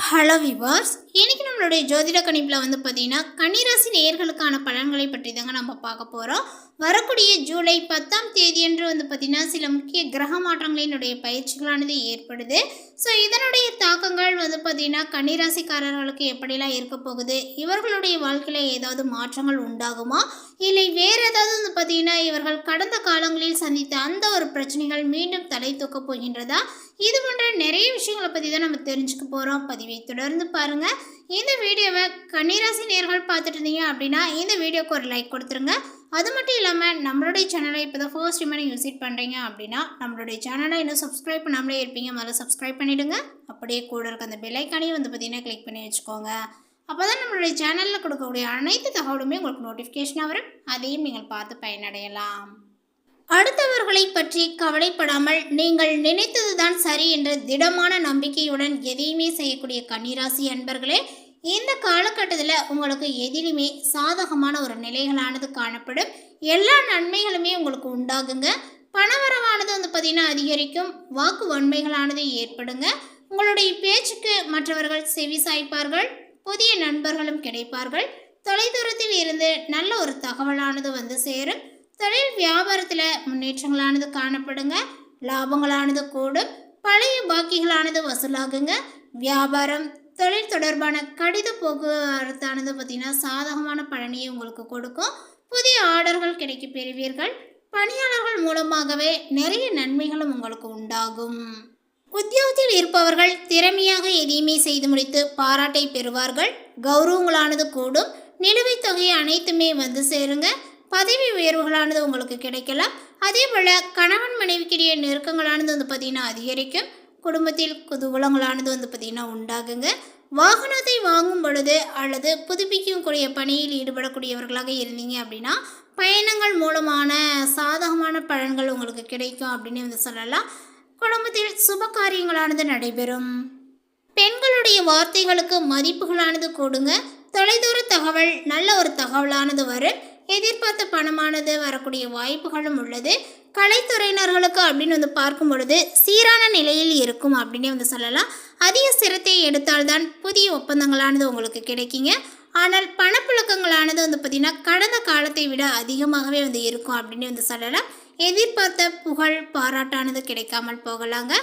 Hello viewers, இன்னைக்கு நம்மளுடைய ஜோதிட கணிப்பில் பார்த்தீங்கன்னா கன்னிராசி நேயர்களுக்கான பலன்களை பற்றி தாங்க நம்ம பார்க்க போகிறோம். வரக்கூடிய ஜூலை 10ஆம் தேதியன்று பார்த்தீங்கன்னா சில முக்கிய கிரக மாற்றங்களினுடைய பயிற்சிகளானது ஏற்படுது. ஸோ இதனுடைய தாக்கங்கள் பார்த்தீங்கன்னா கன்னிராசிக்காரர்களுக்கு எப்படிலாம் இருக்க போகுது, இவர்களுடைய வாழ்க்கையில் ஏதாவது மாற்றங்கள் உண்டாகுமா, இல்லை வேறு ஏதாவது பார்த்தீங்கன்னா இவர்கள் கடந்த காலங்களில் சந்தித்த அந்த ஒரு பிரச்சனைகள் மீண்டும் தலை தூக்க போகின்றதா, இது போன்ற நிறைய விஷயங்களை பற்றி தான் நம்ம தெரிஞ்சுக்க போகிறோம். பதிவை தொடர்ந்து பாருங்கள். இந்த வீடியோவை கன்னிராசி நேயர்கள் பார்த்துட்டு இருந்தீங்க அப்படின்னா இந்த வீடியோக்கு ஒரு லைக் கொடுத்துருங்க. அது மட்டும் இல்லாமல் நம்மளுடைய சேனலை இப்போ தான் ஃபர்ஸ்ட் டைம் நீங்கள் விசிட் பண்ணுறீங்க அப்படின்னா நம்மளுடைய சேனலை இன்னும் சப்ஸ்கிரைப் பண்ணாமலே இருப்பீங்க, முதல்ல சப்ஸ்கிரைப் பண்ணிவிடுங்க. அப்படியே கூட இருக்க அந்த பெல்லைக்கானையும் பார்த்தீங்கன்னா கிளிக் பண்ணி வச்சுக்கோங்க. அப்போ தான் நம்மளுடைய சேனலில் கொடுக்கக்கூடிய அனைத்து தகவலுமே உங்களுக்கு நோட்டிஃபிகேஷனாக வரும், அதையும் நீங்கள் பார்த்து பயனடையலாம். அடுத்தவர்களை பற்றி கவலைப்படாமல் நீங்கள் நினைத்ததுதான் சரி என்ற திடமான நம்பிக்கையுடன் எதையுமே செய்யக்கூடிய கன்னிராசி அன்பர்களே, இந்த காலகட்டத்தில் உங்களுக்கு எதிலுமே சாதகமான ஒரு நிலைகளானது காணப்படும். எல்லா நன்மைகளுமே உங்களுக்கு உண்டாகுங்க. பணவரவானது பார்த்தீங்கன்னா அதிகரிக்கும். வாக்கு வன்மைகளானது ஏற்படுங்க. உங்களுடைய பேச்சுக்கு மற்றவர்கள் செவி சாய்ப்பார்கள். புதிய நண்பர்களும் கிடைப்பார்கள். தொலைதூரத்தில் இருந்து நல்ல ஒரு தகவலானது சேரும். தொழில் வியாபாரத்தில் முன்னேற்றங்களானது காணப்படுங்க. லாபங்களானது கூடும். பழைய பாக்கிகளானது வசூலாகுங்க. வியாபாரம் தொழில் தொடர்பான கடித போக்குவரத்தானது பார்த்தீங்கன்னா சாதகமான பலனையை உங்களுக்கு கொடுக்கும். புதிய ஆர்டர்கள் கிடைக்க பெறுவீர்கள். பணியாளர்கள் மூலமாகவே நிறைய நன்மைகளும் உங்களுக்கு உண்டாகும். உத்தியோகத்தில் இருப்பவர்கள் திறமையாக எதையுமே செய்து முடித்து பாராட்டை பெறுவார்கள். கௌரவங்களானது கூடும். நிலுவைத் தொகை அனைத்துமே சேருங்க. பதவி உயர்வுகளானது உங்களுக்கு கிடைக்கலாம். அதே போல் கணவன் மனைவிக்கிடையே நெருக்கங்களானது பார்த்தீங்கன்னா அதிகரிக்கும். குடும்பத்தில் குதூகலங்களானது பார்த்தீங்கன்னா உண்டாகுங்க. வாகனத்தை வாங்கும் பொழுது அல்லது புதுப்பிக்கக்கூடிய பணியில் ஈடுபடக்கூடியவர்களாக இருந்தீங்க அப்படின்னா பயணங்கள் மூலமான சாதகமான பலன்கள் உங்களுக்கு கிடைக்கும் அப்படின்னு சொல்லலாம். குடும்பத்தில் சுப காரியங்களானது நடைபெறும். பெண்களுடைய வார்த்தைகளுக்கு மதிப்புகளானது கூடுங்க. தொலைதூர தகவல் நல்ல ஒரு தகவலானது வரும். எதிர்பார்த்த பணமானது வரக்கூடிய வாய்ப்புகளும் உள்ளது. கலைத்துறையினர்களுக்கு அப்படின்னு பார்க்கும் பொழுது சீரான நிலையில் இருக்கும் அப்படின்னு சொல்லலாம். அதிக சிரத்தை எடுத்தால்தான் புதிய ஒப்பந்தங்களானது உங்களுக்கு கிடைக்குங்க. ஆனால் பணப்புழக்கங்களானது பார்த்தீங்கன்னா கடந்த காலத்தை விட அதிகமாகவே இருக்கும் அப்படின்னு சொல்லலாம். எதிர்பார்த்த புகழ் பாராட்டானது கிடைக்காமல் போகலாங்க.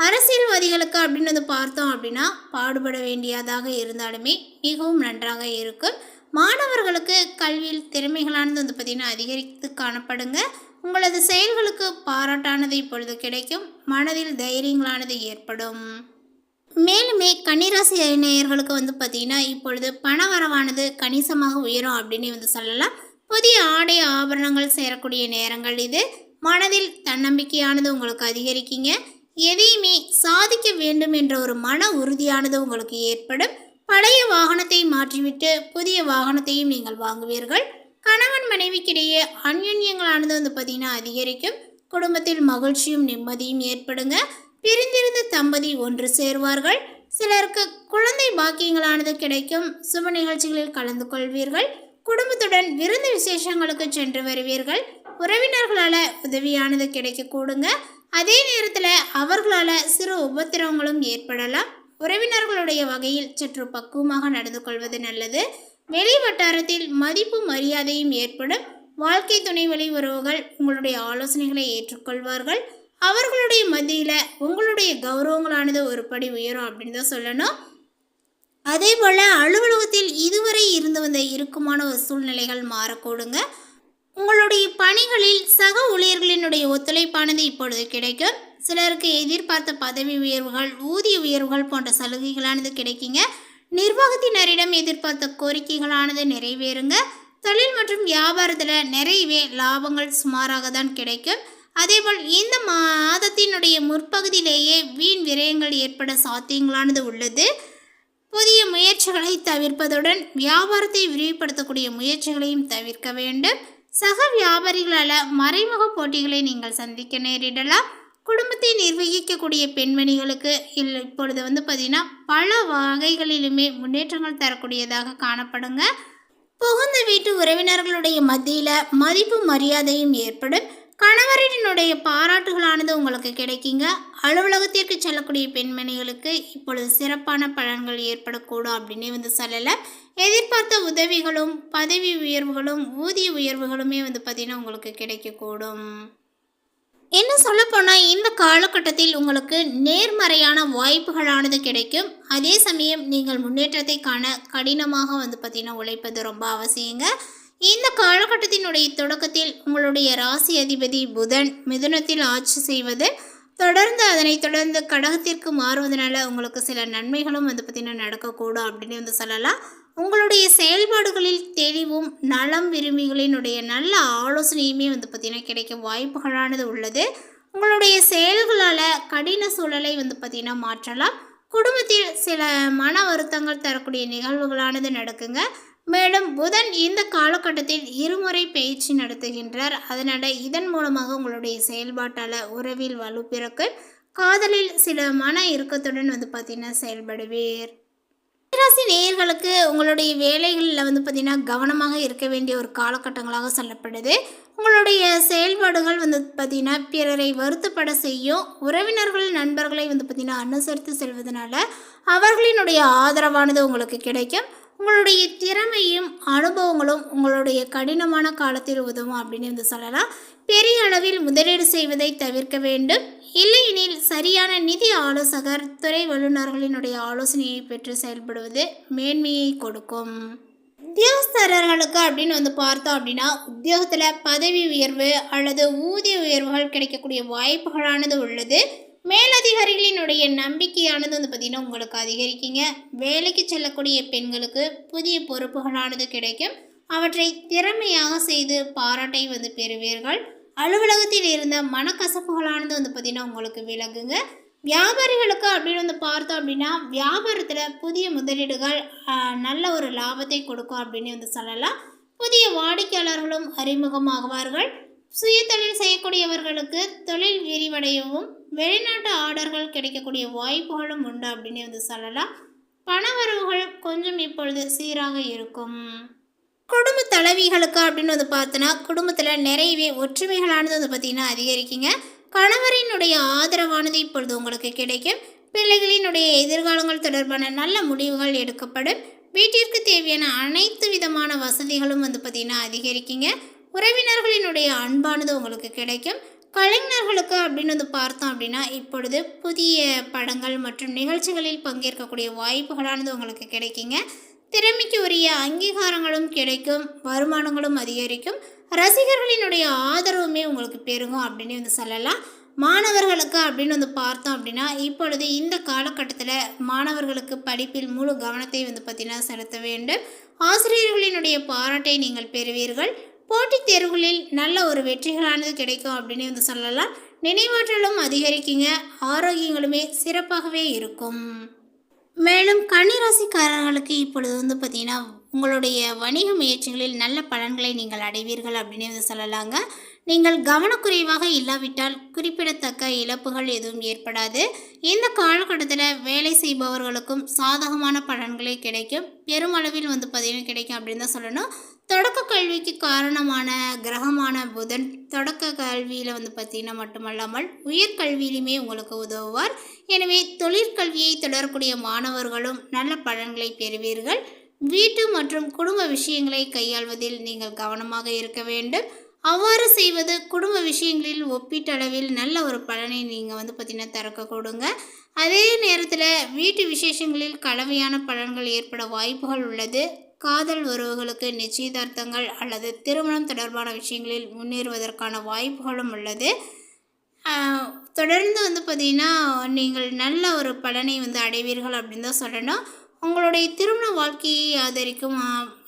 அரசியல்வாதிகளுக்கு அப்படின்னு பார்த்தோம் அப்படின்னா பாடுபட வேண்டியதாக இருந்தாலுமே மிகவும் நன்றாக இருக்கும். மாணவர்களுக்கு கல்வியில் திறமைகளானது பார்த்தீங்கன்னா அதிகரித்து காணப்படுங்க. உங்களது செயல்களுக்கு பாராட்டானது இப்பொழுது கிடைக்கும். மனதில் தைரியங்களானது ஏற்படும். மேலுமே கன்னிராசி நேயர்களுக்கு பார்த்தீங்கன்னா இப்பொழுது பண வரவானது கணிசமாக உயரும் அப்படின்னு சொல்லலாம். புதிய ஆடை ஆபரணங்கள் சேரக்கூடிய நேரங்கள் இது. மனதில் தன்னம்பிக்கையானது உங்களுக்கு அதிகரிக்குங்க. எதையுமே சாதிக்க வேண்டும் என்ற ஒரு மன உறுதியானது உங்களுக்கு ஏற்படும். பழைய வாகனத்தை மாற்றிவிட்டு புதிய வாகனத்தையும் நீங்கள் வாங்குவீர்கள். கணவன் மனைவிக்கிடையே அந்யுன்யங்களானது பார்த்தீங்கன்னா அதிகரிக்கும். குடும்பத்தில் மகிழ்ச்சியும் நிம்மதியும் ஏற்படுங்க. பிரிந்திருந்த தம்பதி ஒன்று சேருவார்கள். சிலருக்கு குழந்தை பாக்கியங்களானது கிடைக்கும். சுப நிகழ்ச்சிகளில் கலந்து கொள்வீர்கள். குடும்பத்துடன் விருந்து விசேஷங்களுக்கு சென்று வருவீர்கள். உறவினர்களால் உதவியானது கிடைக்க கூடுங்க. அதே நேரத்தில் அவர்களால் சிறு உபத்திரவங்களும் ஏற்படலாம். உறவினர்களுடைய வகையில் சற்று பக்குவமாக நடந்து கொள்வது நல்லது. வெளி வட்டாரத்தில் மதிப்பு மரியாதையும் ஏற்படும். வாழ்க்கை துணை வழி உறவுகள் உங்களுடைய ஆலோசனைகளை ஏற்றுக்கொள்வார்கள். அவர்களுடைய மத்தியில் உங்களுடைய கௌரவங்களானது ஒரு படி உயரும் அப்படின்னு தான் சொல்லணும். அதே போல் அலுவலகத்தில் இதுவரை இருந்து வந்த இறுக்கமான ஒரு சூழ்நிலைகள் மாறக்கூடுங்க. உங்களுடைய பணிகளில் சக ஊழியர்களினுடைய ஒத்துழைப்பானது இப்பொழுது கிடைக்கும். சிலருக்கு எதிர்பார்த்த பதவி உயர்வுகள் ஊதிய உயர்வுகள் போன்ற சலுகைகளானது கிடைக்குங்க. நிர்வாகத்தினரிடம் எதிர்பார்த்த கோரிக்கைகளானது நிறைவேறுங்க. தொழில் மற்றும் வியாபாரத்தில் நிறையவே லாபங்கள் சுமாராக தான் கிடைக்கும். அதேபோல் இந்த மாதத்தினுடைய முற்பகுதியிலேயே வீண் விரயங்கள் ஏற்பட சாத்தியங்களானது உள்ளது. புதிய முயற்சிகளை தவிர்ப்பதுடன் வியாபாரத்தை விரிவுபடுத்தக்கூடிய முயற்சிகளையும் தவிர்க்க வேண்டும். சக வியாபாரிகளால் மறைமுக போட்டிகளை நீங்கள் சந்திக்க நேரிடலாம். குடும்பத்தை நிர்வகிக்கக்கூடிய பெண்மணிகளுக்கு இப்பொழுது பார்த்தீங்கன்னா பல வகைகளிலுமே முன்னேற்றங்கள் தரக்கூடியதாக காணப்படுங்க. புகுந்த வீட்டு உறவினர்களுடைய மத்தியில் மதிப்பு மரியாதையும் ஏற்படும். கணவரினுடைய பாராட்டுகளானது உங்களுக்கு கிடைக்குங்க. அலுவலகத்திற்கு செல்லக்கூடிய பெண்மணிகளுக்கு இப்பொழுது சிறப்பான பலன்கள் ஏற்படக்கூடும் அப்படின்னே சொல்லலாம். எதிர்பார்த்த உதவிகளும் பதவி உயர்வுகளும் ஊதிய உயர்வுகளுமே பார்த்திங்கன்னா உங்களுக்கு கிடைக்கக்கூடும். என்ன சொல்லப்போனால் இந்த காலகட்டத்தில் உங்களுக்கு நேர்மறையான வாய்ப்புகளானது கிடைக்கும். அதே சமயம் நீங்கள் முன்னேற்றத்தை காண கடினமாக பார்த்திங்கன்னா உழைப்பது ரொம்ப அவசியங்க. இந்த காலகட்டத்தினுடைய தொடக்கத்தில் உங்களுடைய ராசி அதிபதி புதன் மிதுனத்தில் ஆட்சி செய்வது, தொடர்ந்து அதனைத் தொடர்ந்து கடகத்திற்கு மாறுவதனால உங்களுக்கு சில நன்மைகளும் பார்த்திங்கன்னா நடக்கக்கூடும் அப்படின்னு சொல்லலாம். உங்களுடைய செயல்பாடுகளில் தெளிவும் நலம் விரும்பிகளினுடைய நல்ல ஆலோசனையுமே பார்த்திங்கன்னா கிடைக்க வாய்ப்புகளானது உள்ளது. உங்களுடைய செயல்களால் கடின சூழலை பார்த்திங்கன்னா மாற்றலாம். குடும்பத்தில் சில மன வருத்தங்கள் தரக்கூடிய நிகழ்வுகளானது நடக்குங்க. மேலும் புதன் இந்த காலகட்டத்தில் இருமுறை பயிற்சி நடத்துகின்றார். அதனால் இதன் மூலமாக உங்களுடைய செயல்பாட்டால் உறவில் வலு பிறக்கும். காதலில் சில மன இறுக்கத்துடன் பார்த்திங்கன்னா செயல்படுவீர். ராசி நேயர்களுக்கு உங்களுடைய வேலைகளில் பார்த்திங்கன்னா கவனமாக இருக்க வேண்டிய ஒரு காலகட்டங்களாக சொல்லப்படுது. உங்களுடைய செயல்பாடுகள் பார்த்திங்கன்னா பிறரை வருத்தப்பட செய்யும். உறவினர்கள் நண்பர்களை பார்த்திங்கன்னா அனுசரித்து செல்வதனால அவர்களினுடைய ஆதரவானது உங்களுக்கு கிடைக்கும். உங்களுடைய திறமையும் அனுபவங்களும் உங்களுடைய கடினமான காலத்தில் உதவும் அப்படின்னு சொல்லலாம். பெரிய அளவில் முதலீடு செய்வதை தவிர்க்க வேண்டும். இல்லையெனில் சரியான நிதி ஆலோசகர் துறை வல்லுநர்களினுடைய ஆலோசனையை பெற்று செயல்படுவது மேன்மையை கொடுக்கும். உத்தியோகஸ்தர்களுக்கு அப்படின்னு பார்த்தோம் அப்படின்னா உத்தியோகத்தில் பதவி உயர்வு அல்லது ஊதிய உயர்வுகள் கிடைக்கக்கூடிய வாய்ப்புகளானது உள்ளது. மேலதிகாரிகளினுடைய நம்பிக்கையானது பார்த்திங்கன்னா உங்களுக்கு அதிகரிக்குங்க. வேலைக்கு செல்லக்கூடிய பெண்களுக்கு புதிய பொறுப்புகளானது கிடைக்கும். அவற்றை திறமையாக செய்து பாராட்டை பெறுவீர்கள். அலுவலகத்தில் இருந்த மனக்கசப்புகளானது பார்த்திங்கன்னா உங்களுக்கு விலகுங்க. வியாபாரிகளுக்கு அப்படின்னு பார்த்தோம் அப்படின்னா வியாபாரத்தில் புதிய முதலீடுகள் நல்ல ஒரு லாபத்தை கொடுக்கும் அப்படின்னு சொல்லலாம். புதிய வாடிக்கையாளர்களும் அறிமுகமாகுவார்கள். சுயதொழில் செய்யக்கூடியவர்களுக்கு தொழில் விரிவடையவும் வெளிநாட்டு ஆர்டர்கள் கிடைக்கக்கூடிய வாய்ப்புகளும் உண்டு அப்படின்னு சொல்லலாம். பணவரவுகள் கொஞ்சம் இப்பொழுது சீராக இருக்கும். குடும்ப தலைவிகளுக்கு அப்படின்னு பார்த்தோன்னா குடும்பத்தில் நிறையவே ஒற்றுமைகளானது பார்த்திங்கன்னா அதிகரிக்குங்க. கணவரினுடைய ஆதரவானது இப்பொழுது உங்களுக்கு கிடைக்கும். பிள்ளைகளினுடைய எதிர்காலங்கள் தொடர்பான நல்ல முடிவுகள் எடுக்கப்படும். வீட்டிற்கு தேவையான அனைத்து விதமான வசதிகளும் பார்த்திங்கன்னா அதிகரிக்குங்க. உறவினர்களினுடைய அன்பானது உங்களுக்கு கிடைக்கும். கலைஞர்களுக்கு அப்படின்னு பார்த்தோம் அப்படின்னா இப்பொழுது புதிய படங்கள் மற்றும் நிகழ்ச்சிகளில் பங்கேற்கக்கூடிய வாய்ப்புகளானது உங்களுக்கு கிடைக்குங்க. திறமைக்கு உரிய அங்கீகாரங்களும் கிடைக்கும். வருமானங்களும் அதிகரிக்கும். ரசிகர்களினுடைய ஆதரவுமே உங்களுக்கு பெருகும் அப்படின்னு சொல்லலாம். மாணவர்களுக்கு அப்படின்னு பார்த்தோம் அப்படின்னா இப்பொழுது இந்த காலகட்டத்தில் மாணவர்களுக்கு படிப்பில் முழு கவனத்தை பார்த்திங்கன்னா செலுத்த வேண்டும். ஆசிரியர்களினுடைய பாராட்டை நீங்கள் பெறுவீர்கள். போட்டித் தேர்வுகளில் நல்ல ஒரு வெற்றிகளானது கிடைக்கும் அப்படின்னு சொல்லலாம். நினைவாற்றலும் அதிகரிக்குங்க. ஆரோக்கியங்களுமே சிறப்பாகவே இருக்கும். மேலும் கன்னிராசிக்காரர்களுக்கு இப்பொழுது பார்த்திங்கன்னா உங்களுடைய வணிக முயற்சிகளில் நல்ல பலன்களை நீங்கள் அடைவீர்கள் அப்படின்னு சொல்லலாங்க. நீங்கள் கவனக்குறைவாக இல்லாவிட்டால் குறிப்பிடத்தக்க இழப்புகள் எதுவும் ஏற்படாது. இந்த காலகட்டத்தில் வேலை செய்பவர்களுக்கும் சாதகமான பலன்களே கிடைக்கும். பெருமளவில் பார்த்திங்கன்னா கிடைக்கும் அப்படின்னு தான் சொல்லணும். தொடக்க கல்விக்கு காரணமான கிரகமான புதன் தொடக்க கல்வியில் பார்த்திங்கன்னா மட்டுமல்லாமல் உயர்கல்வியிலுமே உங்களுக்கு உதவுவார். எனவே தொழிற்கல்வியை தொடரக்கூடிய மாணவர்களும் நல்ல பலன்களை பெறுவீர்கள். வீட்டு மற்றும் குடும்ப விஷயங்களை கையாள்வதில் நீங்கள் கவனமாக இருக்க வேண்டும். அவ்வாறு செய்வது குடும்ப விஷயங்களில் ஒப்பீட்டளவில் நல்ல ஒரு பலனை நீங்கள் பார்த்திங்கன்னா திறக்க கொடுங்க. அதே நேரத்தில் வீட்டு விசேஷங்களில் கலவையான பலன்கள் ஏற்பட வாய்ப்புகள் உள்ளது. காதல் உறவுகளுக்கு நிச்சயதார்த்தங்கள் அல்லது திருமணம் தொடர்பான விஷயங்களில் முன்னேறுவதற்கான வாய்ப்புகளும் உள்ளது. தொடர்ந்து பார்த்திங்கன்னா நீங்கள் நல்ல ஒரு பலனை அடைவீர்கள் அப்படின்னு தான் சொல்லணும். உங்களுடைய திருமண வாழ்க்கையை ஆதரிக்கும்.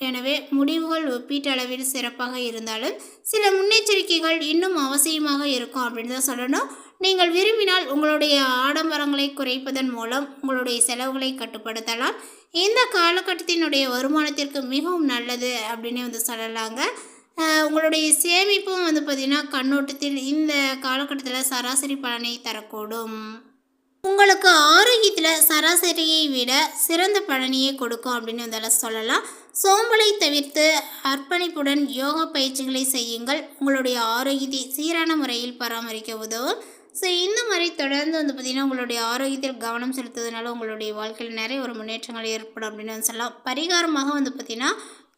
எனவே முடிவுகள் ஒப்பீட்டளவில் சிறப்பாக இருந்தாலும் சில முன்னெச்சரிக்கைகள் இன்னும் அவசியமாக இருக்கும் அப்படின்னு தான் சொல்லணும். நீங்கள் விரும்பினால் உங்களுடைய ஆடம்பரங்களை குறைப்பதன் மூலம் உங்களுடைய செலவுகளை கட்டுப்படுத்தலாம். இந்த காலகட்டத்தினுடைய வருமானத்திற்கு மிகவும் நல்லது அப்படின்னு சொல்லலாங்க. உங்களுடைய சேமிப்பும் பார்த்திங்கன்னா கண்ணோட்டத்தில் இந்த காலகட்டத்தில் சராசரி பலனை தரக்கூடும். உங்களுக்கு ஆரோக்கியத்தில் சராசரியை விட சிறந்த பலனையே கொடுக்கும் அப்படின்னு சொல்லலாம். சோம்பலை தவிர்த்து அர்ப்பணிப்புடன் யோகா பயிற்சிகளை செய்யுங்கள். உங்களுடைய ஆரோக்கியத்தை சீரான முறையில் பராமரிக்க உதவும். ஸோ இந்த மாதிரி தொடர்ந்து வந்து பார்த்திங்கன்னா உங்களுடைய ஆரோக்கியத்தில் கவனம் செலுத்துவதனால உங்களுடைய வாழ்க்கையில் நிறைய ஒரு முன்னேற்றங்கள் ஏற்படும் அப்படின்னு வந்து சொல்லலாம். பரிகாரமாக வந்து பார்த்திங்கன்னா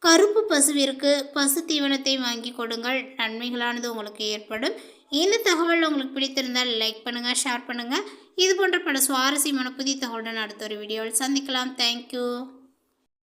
கருப்பு பசுவிற்கு பசு தீவனத்தை வாங்கி கொடுங்கள். நன்மைகளானது உங்களுக்கு ஏற்படும். இந்த தகவல் உங்களுக்கு பிடித்திருந்தால் லைக் பண்ணுங்கள், ஷேர் பண்ணுங்கள். இது போன்ற பல சுவாரஸ்யமான புதிய தகவலுடன் அடுத்த ஒரு வீடியோவில் சந்திக்கலாம். தேங்க்யூ.